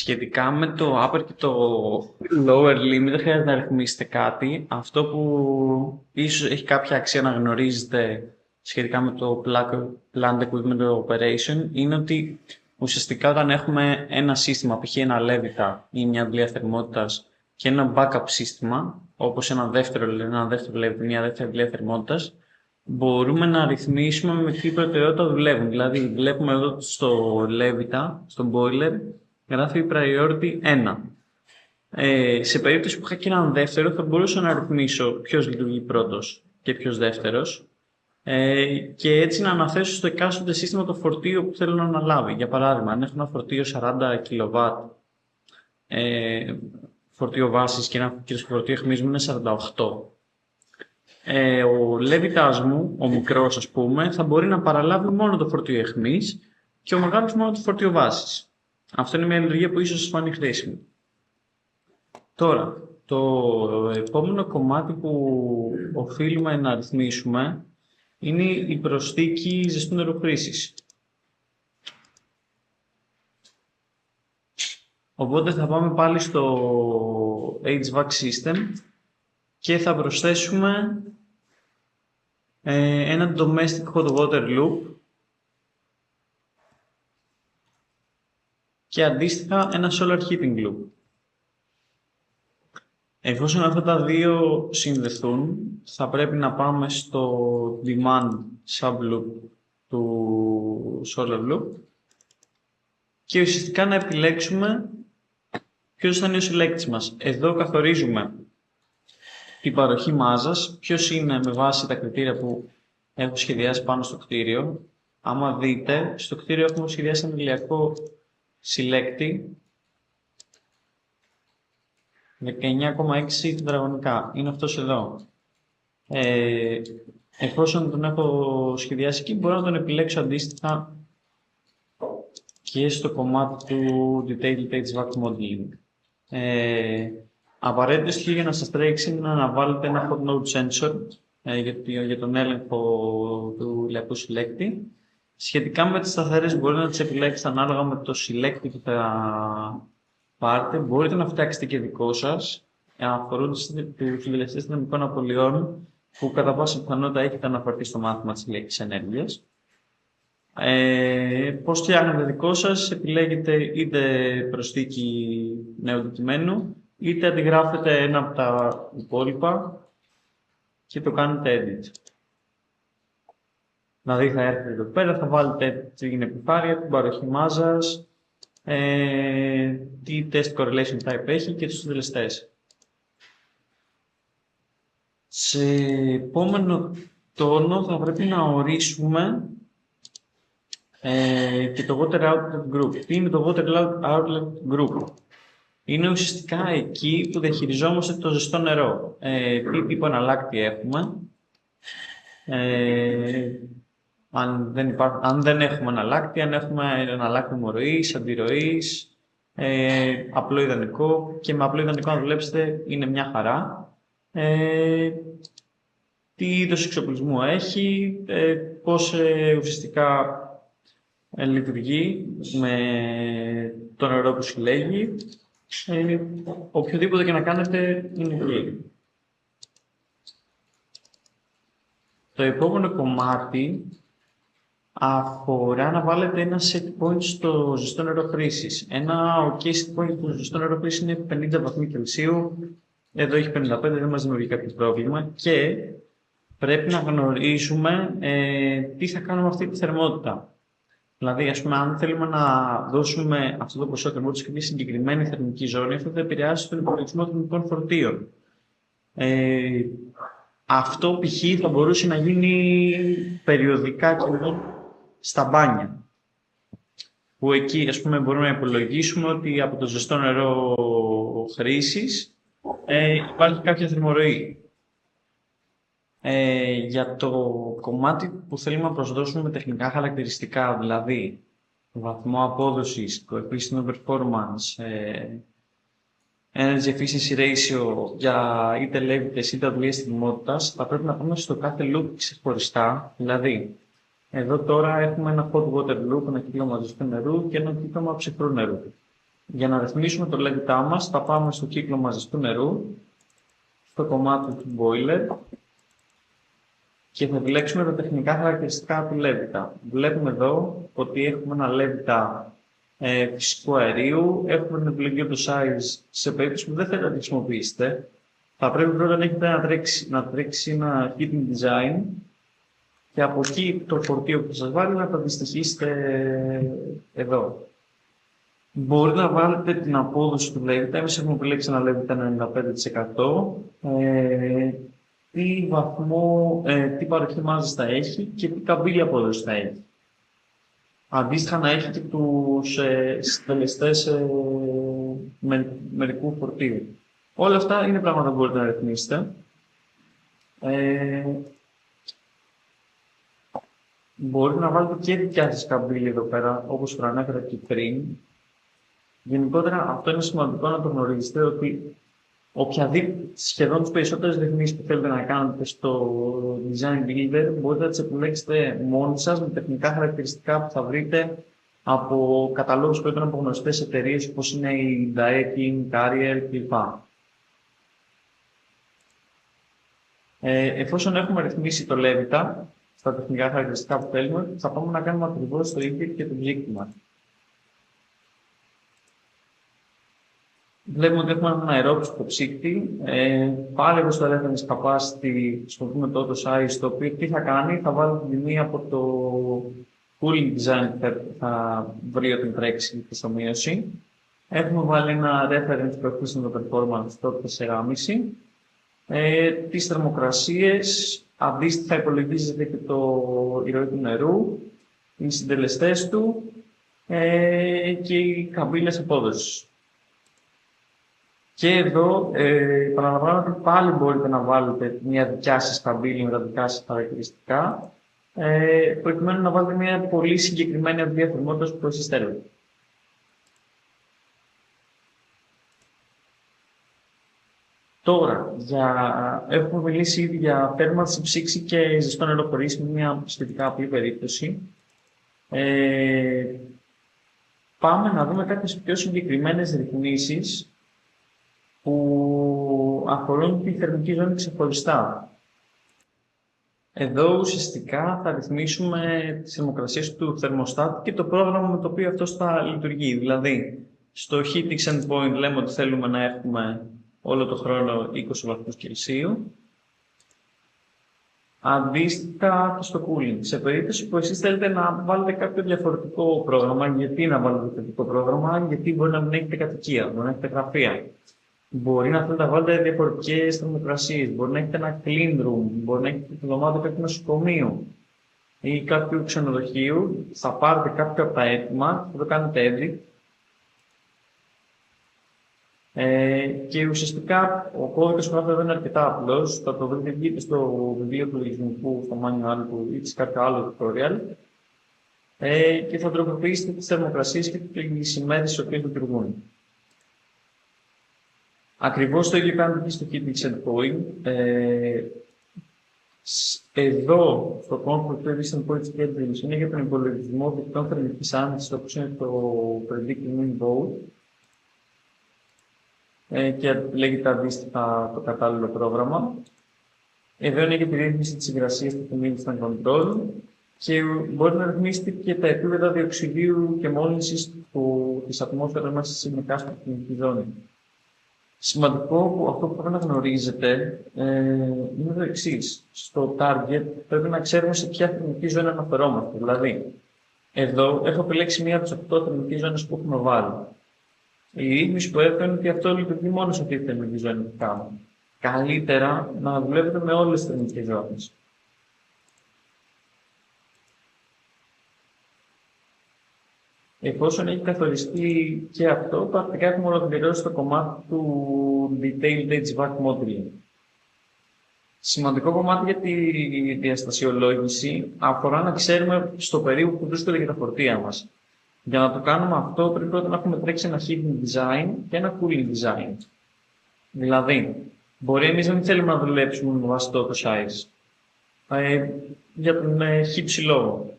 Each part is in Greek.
Σχετικά με το upper και το lower limit δεν χρειάζεται να ρυθμίσετε κάτι. Αυτό που ίσως έχει κάποια αξία να γνωρίζετε σχετικά με το Planned Equipment Operation είναι ότι ουσιαστικά όταν έχουμε ένα σύστημα, π.χ. ένα Levita ή μια δουλεία θερμότητας και ένα backup σύστημα, όπως ένα δεύτερο Levita, μια δεύτερη δουλεία θερμότητας, μπορούμε να ρυθμίσουμε με τι προτεραιότητα δουλεύουν. Δηλαδή, βλέπουμε εδώ στο Levita, στο boiler, γράφει priority 1. Σε περίπτωση που είχα και έναν δεύτερο, θα μπορούσα να ρυθμίσω ποιος λειτουργεί πρώτος και ποιος δεύτερος και έτσι να αναθέσω στο εκάστοτε σύστημα το φορτίο που θέλω να αναλάβει. Για παράδειγμα, αν έχω ένα φορτίο 40 kW φορτίο βάσης και ένα φορτίο αιχμής μου είναι 48. Ο Levitas μου, ο μικρός ας πούμε, θα μπορεί να παραλάβει μόνο το φορτίο αιχμής και ο μεγάλος μόνο το φορτίο βάσης. Αυτό είναι μια λειτουργία που ίσως σας φανεί χρήσιμη. Τώρα, το επόμενο κομμάτι που οφείλουμε να ρυθμίσουμε είναι η προσθήκη ζεστού νερού χρήσης. Οπότε θα πάμε πάλι στο HVAC system και θα προσθέσουμε ένα domestic hot water loop και αντίστοιχα ένα solar heating loop. Εφόσον αυτά τα δύο συνδεθούν, θα πρέπει να πάμε στο demand subloop του solar loop και ουσιαστικά να επιλέξουμε ποιος θα είναι ο συλλέκτης μας. Εδώ καθορίζουμε την παροχή μάζας, ποιος είναι με βάση τα κριτήρια που έχω σχεδιάσει πάνω στο κτίριο. Άμα δείτε, στο κτίριο έχουμε σχεδιάσει ένα ηλιακό συλλέκτη 19,6 τετραγωνικά. Είναι αυτός εδώ. Εφόσον τον έχω σχεδιάσει εκεί, μπορώ να τον επιλέξω αντίστοιχα και στο κομμάτι του Detailed HVAC Modeling. Απαραίτητο στοιχείο για να σας τρέξει είναι να βάλετε ένα hot node sensor για τον έλεγχο του ηλιακού συλλέκτη. Σχετικά με τις σταθερές μπορείτε να τις επιλέξετε ανάλογα με το συλλέκτη που θα πάρτε. Μπορείτε να φτιάξετε και δικό σας. Αφορούν τους συντελεστές δυναμικών απολειών που κατά πάσα πιθανότητα έχετε αναφερθεί στο μάθημα της ηλιακής ενέργειας. Πώς φτιάχνετε δικό σας, επιλέγετε είτε προσθήκη νέου αντικειμένου, είτε αντιγράφετε ένα από τα υπόλοιπα και το κάνετε edit. Δηλαδή θα έρθετε εδώ πέρα, θα βάλετε την επιφάνεια, την παροχή μάζας, τι test correlation type έχει και τους συντελεστές. Σε επόμενο τόνο θα πρέπει να ορίσουμε και το Water Outlet Group. Τι είναι το Water Outlet Group? Είναι ουσιαστικά εκεί που διαχειριζόμαστε το ζεστό νερό. Τι τύπο εναλλάκτη έχουμε. Αν δεν έχουμε εναλλάκτη, αν έχουμε εναλλάκτη μοροής, αντιροής, απλό ιδανικό, και με απλό ιδανικό να δουλέψετε είναι μια χαρά. Τι είδος εξοπλισμού έχει, πώς ουσιαστικά λειτουργεί με το νερό που συλλέγει. Οποιοδήποτε και να κάνετε είναι εκεί. Το επόμενο κομμάτι αφορά να βάλετε ένα set point στο ζεστό νερό χρήσης. Ένα OK set point στο ζεστό νερό χρήσης είναι 50 βαθμοί Κελσίου. Εδώ έχει 55, δεν μας δημιουργεί κάποιο πρόβλημα και πρέπει να γνωρίζουμε τι θα κάνουμε αυτή τη θερμότητα. Δηλαδή, ας πούμε, αν θέλουμε να δώσουμε αυτό το ποσό θερμότητας σε μια συγκεκριμένη θερμική ζώνη, αυτό θα επηρεάσει τον υπολογισμό θερμικών φορτίων. Αυτό π.χ. θα μπορούσε να γίνει περιοδικά και στα μπάνια. Που εκεί, ας πούμε, μπορούμε να υπολογίσουμε ότι από το ζεστό νερό χρήσης υπάρχει κάποια θερμορροή. Για το κομμάτι που θέλουμε να προσδώσουμε με τεχνικά χαρακτηριστικά, δηλαδή βαθμό απόδοσης, coefficient of performance, energy efficiency ratio για είτε Levitas είτε δουλειές τιμότητας, θα πρέπει να πάμε στο κάθε loop ξεχωριστά. Δηλαδή, εδώ τώρα έχουμε ένα hot water loop, ένα κύκλωμα ζεστού νερού και ένα κύκλωμα ψυχρού νερού. Για να ρυθμίσουμε το λέβητά μας, θα πάμε στο κύκλο μαζιστού νερού, στο κομμάτι του boiler και θα επιλέξουμε τα τεχνικά χαρακτηριστικά του λέβητα. Βλέπουμε εδώ ότι έχουμε ένα λέβητα φυσικού αερίου, έχουμε την επιλογή του size σε περίπτωση που δεν θέλετε να τη χρησιμοποιήσετε. Θα πρέπει πρώτα να έχετε να τρέξει ένα heating design και από εκεί το φορτίο που θα σας βάλει να το αντιστοιχίσετε εδώ. Μπορείτε να βάλετε την απόδοση του λέβητα. Εμείς έχουμε επιλέξει ένα λέβητα 95%. Τι παροχή μάζας θα έχει και τι καμπύλη απόδοση θα έχει. Αντίστοιχα να έχει και τους συντελεστές μερικού φορτίου. Όλα αυτά είναι πράγματα που μπορείτε να ρυθμίσετε. Μπορείτε να βάλετε και δικιά σας καμπύλη εδώ πέρα, όπως προανέφερα και πριν. Γενικότερα αυτό είναι σημαντικό να το γνωρίζετε ότι σχεδόν τις περισσότερες ρυθμίσεις που θέλετε να κάνετε στο Design Builder μπορείτε να τις επιλέξετε μόνοι σας με τεχνικά χαρακτηριστικά που θα βρείτε από καταλόγους που έχουν από γνωστές εταιρείες όπως είναι η Daikin, Carrier κλπ. Εφόσον έχουμε ρυθμίσει το λέβητα στα τεχνικά χαρακτηριστικά που θέλουμε, θα πάμε να κάνουμε ακριβώς το ίδιο και το ψύκτημα. Βλέπουμε ότι έχουμε έναν αερόψυχο ψύκτη. Πάλι εδώ στο reference capacity χρησιμοποιούμε το auto size, το οποίο τι θα κάνει, θα βάλει την τιμή από το cooling design που θα βρει όταν τρέξει τη προσωμείωση. Έχουμε βάλει ένα reference προεκτήσεων το performance το 4,5. Τις θερμοκρασίες, αντίστοιχα υπολογίζεται και η ροή του νερού, οι συντελεστές του και οι καμπύλες απόδοσης. Και εδώ, παραλαμβάνω ότι πάλι μπορείτε να βάλετε μια δικιά σας καμπύλη με τα δικά σας χαρακτηριστικά, προκειμένου να βάλετε μια πολύ συγκεκριμένη αδεία θερμότητας που εσείς θέλετε. Τώρα, έχουμε μιλήσει ήδη για θέρμανση, ψήξη και ζεστό νερό χωρίς, μια σχετικά απλή περίπτωση. Πάμε να δούμε κάποιες πιο συγκεκριμένες ρυθμίσεις που αφορούν τη θερμική ζώνη ξεχωριστά. Εδώ ουσιαστικά θα ρυθμίσουμε τις θερμοκρασίες του θερμοστάτου και το πρόγραμμα με το οποίο αυτός θα λειτουργεί. Δηλαδή, στο heating endpoint λέμε ότι θέλουμε να έχουμε όλο το χρόνο 20 βαθμούς Κελσίου. Αντίστοιχα στο cooling. Σε περίπτωση που εσείς θέλετε να βάλετε κάποιο διαφορετικό πρόγραμμα, γιατί να βάλετε διαφορετικό πρόγραμμα, γιατί μπορεί να μην έχετε κατοικία, μπορεί να έχετε γραφεία. Μπορεί να θέλετε να βάλετε διαφορετικές θερμοκρασίες, μπορεί να έχετε ένα clean room, μπορεί να έχετε το δωμάτιο κάποιου νοσοκομείου ή κάποιου ξενοδοχείου. Θα πάρετε κάποιο από τα έτοιμα, θα το κάνετε edit. Και ουσιαστικά ο κώδικας που εδώ είναι αρκετά απλός. Θα το βρείτε στο βιβλίο του λογισμικού, στο manual του ή σε κάποιο άλλο tutorial. Και θα τροποποιήσετε τις θερμοκρασίες και τις ημέρες στις οποίες λειτουργούν. Ακριβώς το ίδιο κάνετε και στο heating endpoint. Εδώ, στο comfort edition point schedules, είναι για τον υπολογισμό δικτών θερμικής άνθησης, όπως είναι το predicted mean vote. Και λέγεται αντίστοιχα το κατάλληλο πρόγραμμα. Εδώ είναι για τη ρύθμιση της υγρασίας του humidity stand control και μπορεί να ρυθμίσετε και τα επίπεδα διοξιδίου και μόλυνσης της ατμόσφαιρας μέσα στην εκάστοτε κλιματική ζώνη. Σημαντικό που αυτό που πρέπει να γνωρίζετε είναι το εξής. Στο target πρέπει να ξέρουμε σε ποια θερμική ζώνη αναφερόμαστε. Δηλαδή, εδώ έχω επιλέξει μία από τις 8 θερμικές ζώνες που έχουμε βάλει. Η ρύθμιση που έχω είναι ότι αυτό λειτουργεί μόνο σε αυτή τη θερμική ζώνη που κάνουμε. Καλύτερα να δουλεύετε με όλες τις θερμικές ζώνες. Εφόσον έχει καθοριστεί και αυτό, πρακτικά έχουμε ολοκληρώσει το κομμάτι του Detailed HVAC Modeling. Σημαντικό κομμάτι για τη διαστασιολόγηση αφορά να ξέρουμε στο περίπου που βρίσκονται και τα φορτία μας. Για να το κάνουμε αυτό, πρέπει πρώτα να έχουμε τρέξει ένα heating design και ένα cooling design. Δηλαδή, μπορεί εμείς να μην θέλουμε να δουλέψουμε με βάση το size. Για τον χύψη λόγο.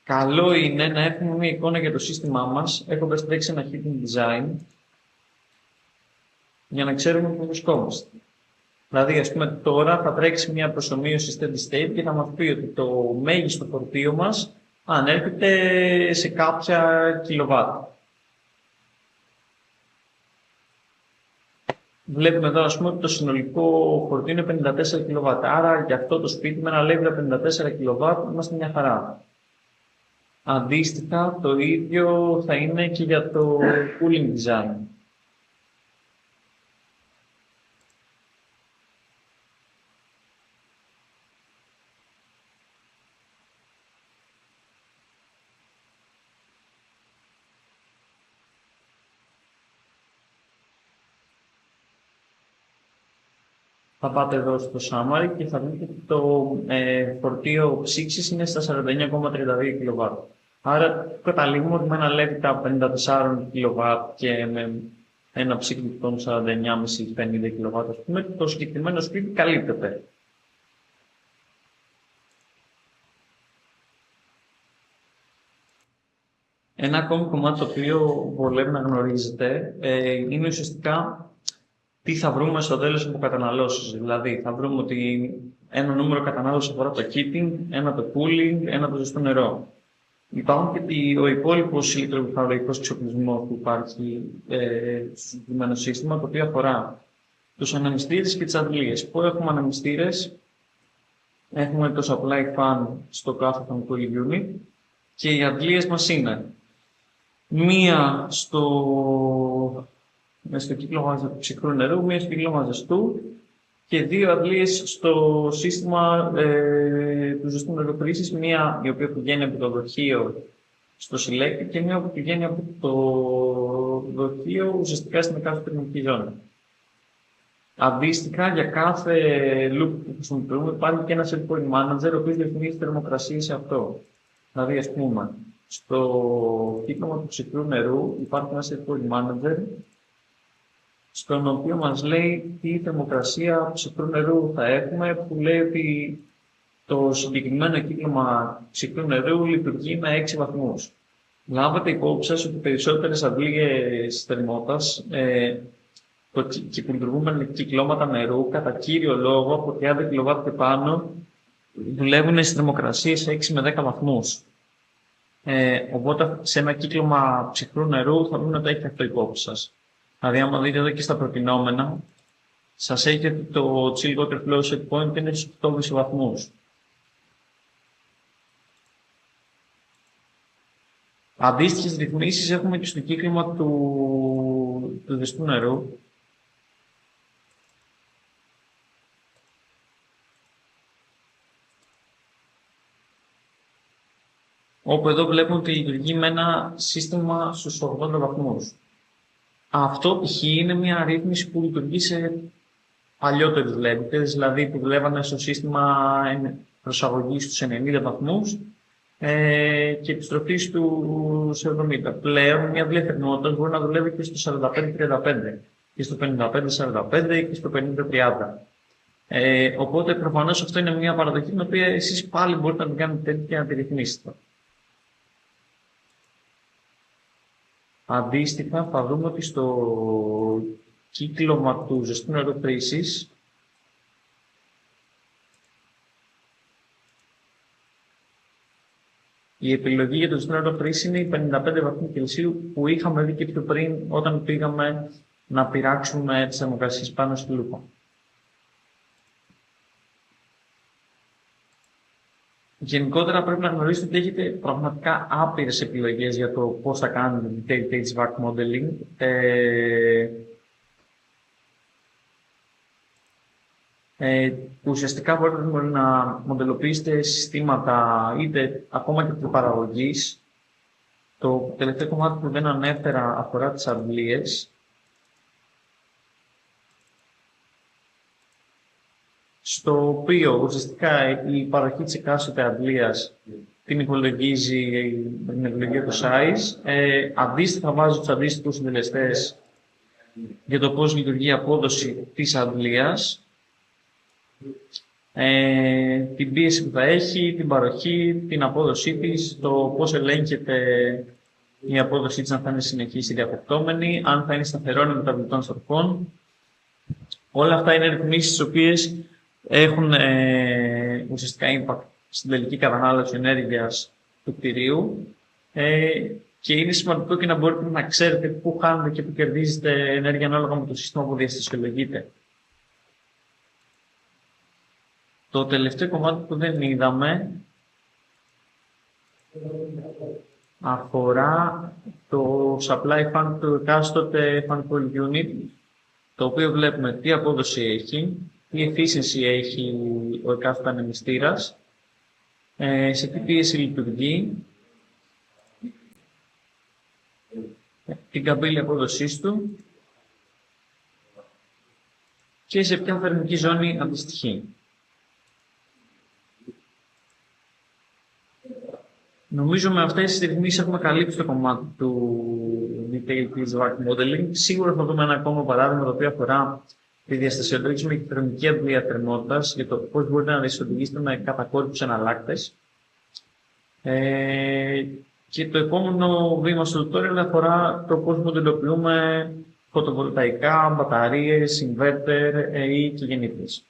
καλό είναι να έχουμε μια εικόνα για το σύστημά μας, έχοντας τρέξει ένα hidden design, για να ξέρουμε πού βρισκόμαστε. Δηλαδή, ας πούμε, τώρα θα τρέξει μια προσομοίωση steady state και θα μας πει ότι το μέγιστο φορτίο μας ανέρχεται σε κάποια κιλοβάτ. Βλέπουμε εδώ, ας πούμε, ότι το συνολικό φορτίο είναι 54 κιλοβάτ. Άρα, για αυτό το σπίτι με ένα level 54 κιλοβάτ είμαστε μια χαρά. Αντίστοιχα, το ίδιο θα είναι και για το cooling design. Θα πάτε εδώ στο summary και θα δείτε ότι το φορτίο ψήξης είναι στα 49,32 κιλοβάτ. Άρα καταλήγουμε ότι με ένα LED 54 κιλοβάτ και με ένα ψήκλι των 49,5-50 κιλοβάτ, ας πούμε, το συγκεκριμένο σπίτι καλύπτεται. Ένα ακόμη κομμάτι το οποίο βολεύει να γνωρίζετε είναι ουσιαστικά τι θα βρούμε στο τέλος από καταναλώσεις. Δηλαδή, θα βρούμε ότι ένα νούμερο κατανάλωση αφορά το heating, ένα το cooling, ένα το ζεστό νερό. Υπάρχουν και ο υπόλοιπος ηλεκτροβιχαρολογικός εξοπλισμός που υπάρχει στο συγκεκριμένο σύστημα, το οποίο αφορά τους ανεμιστήρες και τις αντλίες. Πού έχουμε ανεμιστήρες, έχουμε το supply fan στο κάθε cooling unit και οι αντλίες μας είναι μία στο κύκλωμα ψυχρού νερού, μία στο κύκλωμα ζεστού και δύο αντλίες στο σύστημα του ζεστού νερού χρήσης, μία η οποία πηγαίνει από το δοχείο στο συλλέκτη και μία που πηγαίνει από το δοχείο ουσιαστικά στην εκάστοτε τερμική ζώνη. Αντίστοιχα, για κάθε loop που χρησιμοποιούμε υπάρχει και ένα set point manager ο οποίος ρυθμίζει τη θερμοκρασία σε αυτό. Δηλαδή, ας πούμε, στο κύκλωμα του ψυχρού νερού υπάρχει ένα set point manager στον οποίο μας λέει τι θερμοκρασία ψυχρού νερού θα έχουμε, που λέει ότι το συγκεκριμένο κύκλωμα ψυχρού νερού λειτουργεί με 6 βαθμούς. Λάβετε υπόψη σας ότι περισσότερες αντλίες θερμότητας και που λειτουργούν με κυκλώματα νερού, κατά κύριο λόγο από 30 κιλοβάτ και πάνω, δουλεύουν σε θερμοκρασίες 6 με 10 βαθμούς. Οπότε σε ένα κύκλωμα ψυχρού νερού θα δούμε να το έχετε αυτό υπόψη σας. Δηλαδή, άμα δείτε εδώ και στα προτινόμενα, σας έχετε το chill water flow set point είναι στους 8,5 βαθμούς. Αντίστοιχες ρυθμίσεις έχουμε και στο κύκλωμα του ζεστού νερού. Όπου εδώ βλέπουμε ότι λειτουργεί με ένα σύστημα στους 80 βαθμούς. Αυτό π.χ. είναι μια ρύθμιση που λειτουργεί σε παλιότερους LEDs, δηλαδή που δουλεύανε στο σύστημα προσαγωγής στους 90 βαθμούς και επιστροφής του σε 70. Πλέον μια αντλία θερμότητας μπορεί να δουλεύει και στο 45-35 και στο 55-45 και στο 50-30. Οπότε προφανώς αυτό είναι μια παραδοχή την οποία εσείς πάλι μπορείτε να την κάνετε τέτοια και να τη ρυθμίσετε. Αντίστοιχα, θα δούμε ότι στο κύκλωμα του ζεστού νερού χρήσης η επιλογή για το ζεστό νερό χρήση είναι οι 55 βαθμοί Κελσίου που είχαμε δει και πιο πριν όταν πήγαμε να πειράξουμε τις θερμοκρασίες πάνω στη λούπα. Γενικότερα πρέπει να γνωρίσετε ότι έχετε πραγματικά άπειρες επιλογές για το πώς θα κάνετε detailed HVAC modeling. Ουσιαστικά μπορείτε να μοντελοποιήσετε συστήματα είτε ακόμα και παραγωγής. Το τελευταίο κομμάτι που δεν ανέφερα αφορά τις αντλίες. Στο οποίο ουσιαστικά η παροχή της εκάστοτε αντλίας την υπολογίζει με την επιλογή του size. Αντίστοιχα βάζει τους αντίστοιχους συντελεστές για το πώς λειτουργεί η απόδοση της αντλίας. την πίεση που θα έχει, την παροχή, την απόδοσή της, το πώς ελέγχεται η απόδοσή της, αν θα είναι συνεχής ή διακοπτόμενη, αν θα είναι σταθερόνη μεταβλητών στροφών. Όλα αυτά είναι ρυθμίσεις τις οποίες έχουν ουσιαστικά impact στην τελική κατανάλωση ενέργειας του κτηρίου και είναι σημαντικό και να μπορείτε να ξέρετε πού χάνετε και πού κερδίζετε ενέργεια ανάλογα με το σύστημα που διαστασιολογείτε. Το τελευταίο κομμάτι που δεν είδαμε αφορά το supply fan του εκάστοτε fan coil unit, το οποίο βλέπουμε τι απόδοση έχει, τι efficiency έχει ο εκάστοτε ανεμιστήρας, σε τι πίεση λειτουργεί, την καμπύλη απόδοσής του και σε ποια θερμική ζώνη αντιστοιχεί. Νομίζω με αυτές τις ρυθμίσεις έχουμε καλύψει το κομμάτι του Detailed Visual Modeling. Σίγουρα θα δούμε ένα ακόμα παράδειγμα το οποίο αφορά τη διαστασιολόγηση με θερμική αντλία θερμότητας για το πώς μπορείτε να διαστολογίσετε με κατακόρυφους εναλλάκτες. Και το επόμενο βήμα στο tutorial αφορά το πώς μοντελοποιούμε φωτοβολταϊκά, μπαταρίες, inverter ή και γεννήτριες.